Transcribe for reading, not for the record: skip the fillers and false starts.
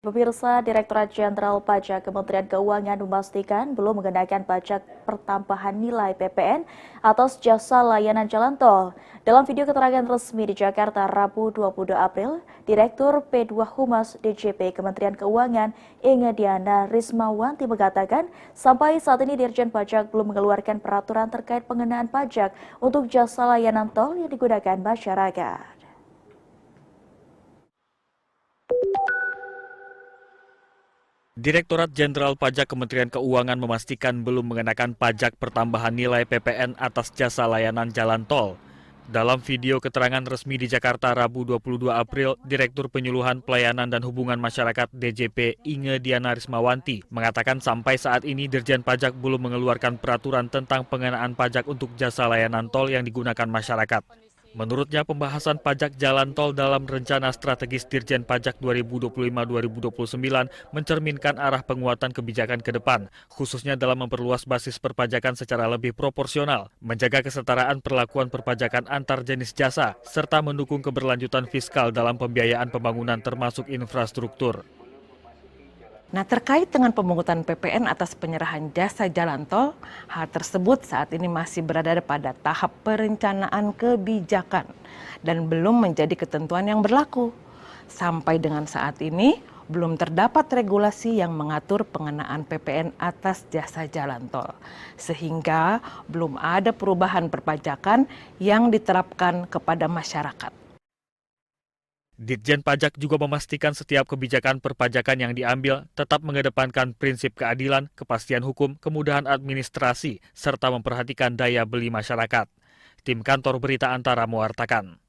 Pemirsa, Direktorat Jenderal Pajak Kementerian Keuangan memastikan belum mengenakan pajak pertambahan nilai PPN atas jasa layanan jalan tol. Dalam video keterangan resmi di Jakarta Rabu 22 April, Direktur P2 Humas DJP Kementerian Keuangan Inge Diana Rismawanti mengatakan sampai saat ini Dirjen Pajak belum mengeluarkan peraturan terkait pengenaan pajak untuk jasa layanan tol yang digunakan masyarakat. Direktorat Jenderal Pajak Kementerian Keuangan memastikan belum mengenakan pajak pertambahan nilai PPN atas jasa layanan jalan tol. Dalam video keterangan resmi di Jakarta Rabu 22 April, Direktur Penyuluhan Pelayanan dan Hubungan Masyarakat DJP Inge Diana Rismawanti mengatakan sampai saat ini Dirjen Pajak belum mengeluarkan peraturan tentang pengenaan pajak untuk jasa layanan tol yang digunakan masyarakat. Menurutnya, pembahasan pajak jalan tol dalam rencana strategis Dirjen Pajak 2025-2029 mencerminkan arah penguatan kebijakan ke depan, khususnya dalam memperluas basis perpajakan secara lebih proporsional, menjaga kesetaraan perlakuan perpajakan antar jenis jasa, serta mendukung keberlanjutan fiskal dalam pembiayaan pembangunan termasuk infrastruktur. Nah, terkait dengan pemungutan PPN atas penyerahan jasa jalan tol, hal tersebut saat ini masih berada pada tahap perencanaan kebijakan dan belum menjadi ketentuan yang berlaku. Sampai dengan saat ini, belum terdapat regulasi yang mengatur pengenaan PPN atas jasa jalan tol, sehingga belum ada perubahan perpajakan yang diterapkan kepada masyarakat. Ditjen Pajak juga memastikan setiap kebijakan perpajakan yang diambil tetap mengedepankan prinsip keadilan, kepastian hukum, kemudahan administrasi, serta memperhatikan daya beli masyarakat. Tim Kantor Berita Antara mewartakan.